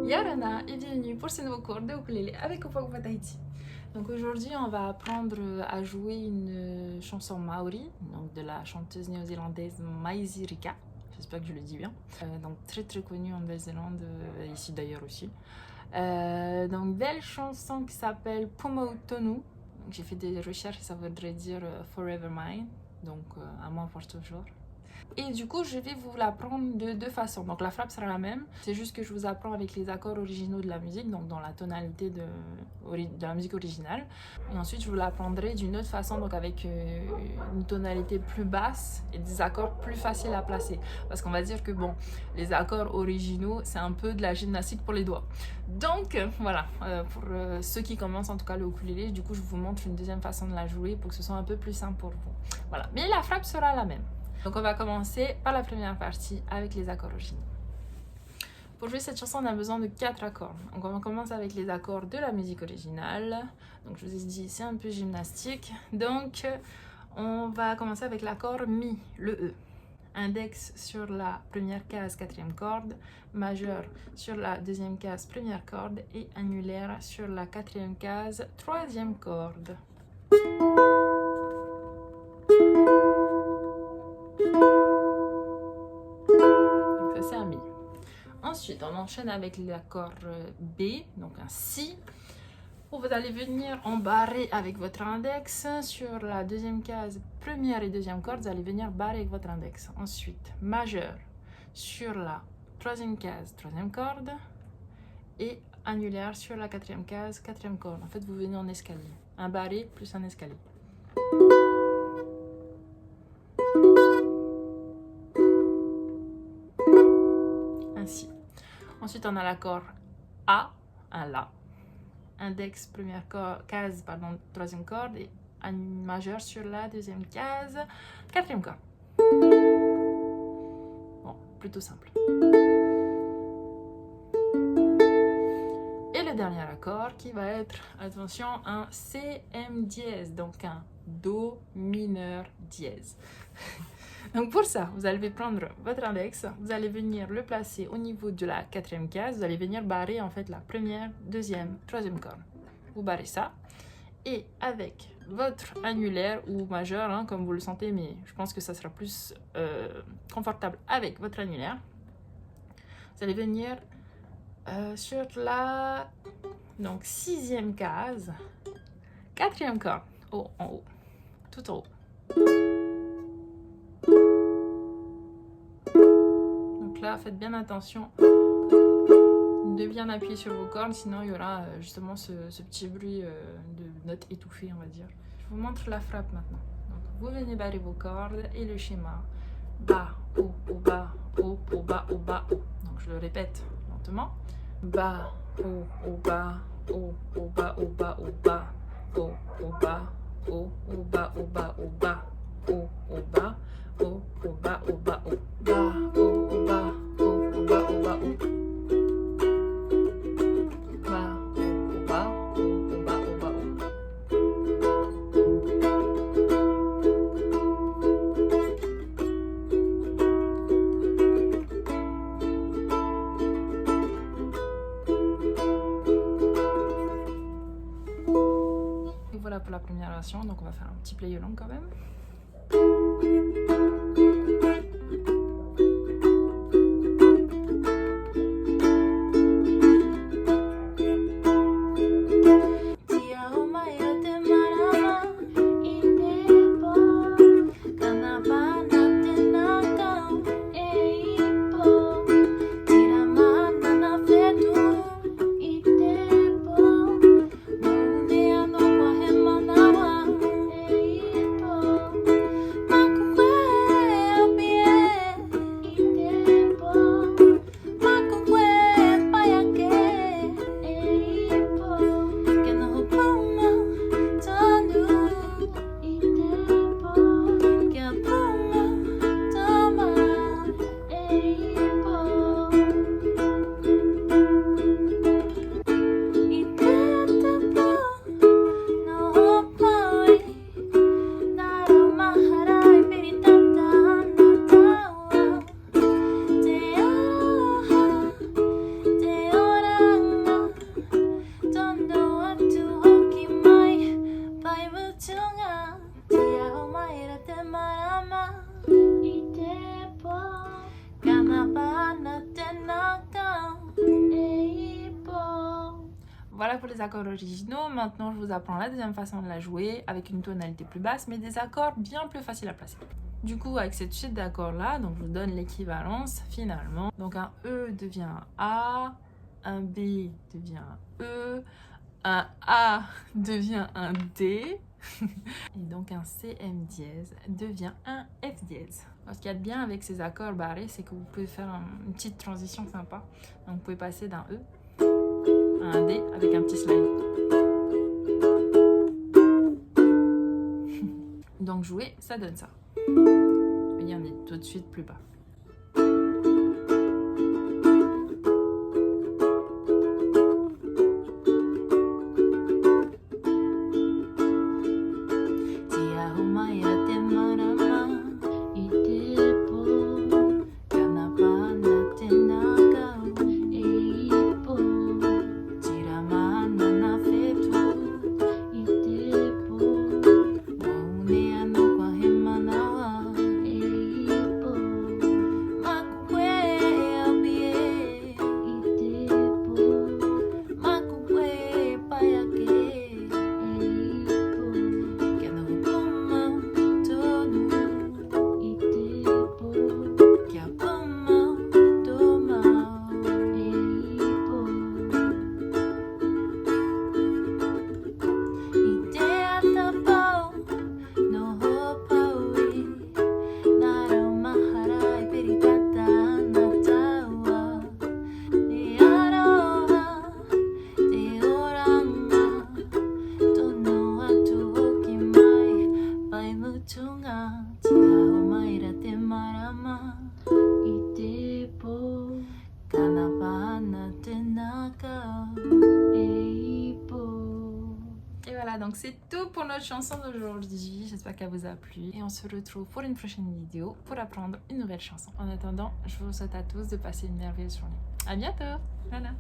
Yarana et bienvenue pour ce nouveau cours de ukulélé avec Opa Opa Tahiti. Donc aujourd'hui on va apprendre à jouer une chanson maori, donc de la chanteuse néo-zélandaise Maisy Rika. J'espère que je le dis bien. Donc très connue en Nouvelle-Zélande, ici d'ailleurs aussi. Donc belle chanson qui s'appelle Pumo Tonu. J'ai fait des recherches et ça voudrait dire Forever Mine, donc à moi pour toujours. Et du coup, je vais vous l'apprendre de deux façons. Donc la frappe sera la même, c'est juste que je vous apprends avec les accords originaux de la musique, donc dans la tonalité de la musique originale. Et ensuite, je vous l'apprendrai d'une autre façon, donc avec une tonalité plus basse et des accords plus faciles à placer. Parce qu'on va dire que bon, les accords originaux, c'est un peu de la gymnastique pour les doigts. Donc voilà, pour ceux qui commencent en tout cas le ukulélé, du coup, je vous montre une deuxième façon de la jouer pour que ce soit un peu plus simple pour vous. Voilà, mais la frappe sera la même. Donc on va commencer par la première partie avec les accords originaux. Pour jouer cette chanson, on a besoin de 4 accords. Donc on commence avec les accords de la musique originale. Donc je vous ai dit, c'est un peu gymnastique. Donc on va commencer avec l'accord Mi, le E. Index sur la première case, quatrième corde. Majeur sur la deuxième case, première corde. Et annulaire sur la quatrième case, troisième corde. Ensuite, on enchaîne avec l'accord B, donc un Si, où vous allez venir embarrer avec votre index sur la deuxième case, première et deuxième corde, vous allez venir barrer avec votre index. Ensuite, majeur sur la troisième case, troisième corde, et annulaire sur la quatrième case, quatrième corde. En fait, vous venez en escalier. Un barré plus un escalier. Ainsi. Ensuite, on a l'accord A, un La. Index, première case, pardon, troisième corde et majeur sur la deuxième case, quatrième corde. Bon, plutôt simple. Et le dernier accord qui va être, attention, un CM dièse, donc un Do mineur dièse. Donc pour ça, vous allez prendre votre index, vous allez venir le placer au niveau de la quatrième case, vous allez venir barrer en fait la première, deuxième, troisième corde. Vous barrez ça et avec votre annulaire ou majeur, hein, comme vous le sentez, mais je pense que ça sera plus confortable avec votre annulaire, vous allez venir sur la donc sixième case, quatrième corde, en haut, tout en haut. Là, faites bien attention de bien appuyer sur vos cordes, sinon il y aura justement ce petit bruit de notes étouffées, on va dire. Je vous montre la frappe maintenant. Donc, vous venez barrer vos cordes et le schéma bas, haut, bas, haut, bas, bas, haut. Donc je le répète lentement. Bas, haut, bas, haut, bas, bas, bas, haut, bas, haut, bas, bas, bas, haut, bas, haut, bas, bas, haut, bas, haut, bas. Et voilà pour la première version, donc on va faire un petit play along quand même. Voilà pour les accords originaux. Maintenant, je vous apprends la deuxième façon de la jouer avec une tonalité plus basse, mais des accords bien plus faciles à placer. Du coup, avec cette suite d'accords là, donc je vous donne l'équivalence finalement. Donc un E devient un A, un B devient un E, un A devient un D, et donc un CM dièse devient un F dièse. Ce qu'il y a de bien avec ces accords barrés, c'est que vous pouvez faire une petite transition sympa. Donc vous pouvez passer d'un E à un D avec un petit slide. Donc jouer, ça donne ça. Vous voyez, on est tout de suite plus bas. Et voilà, donc c'est tout pour notre chanson d'aujourd'hui. J'espère qu'elle vous a plu. Et on se retrouve pour une prochaine vidéo pour apprendre une nouvelle chanson. En attendant, je vous souhaite à tous de passer une merveilleuse journée. À bientôt. Voilà.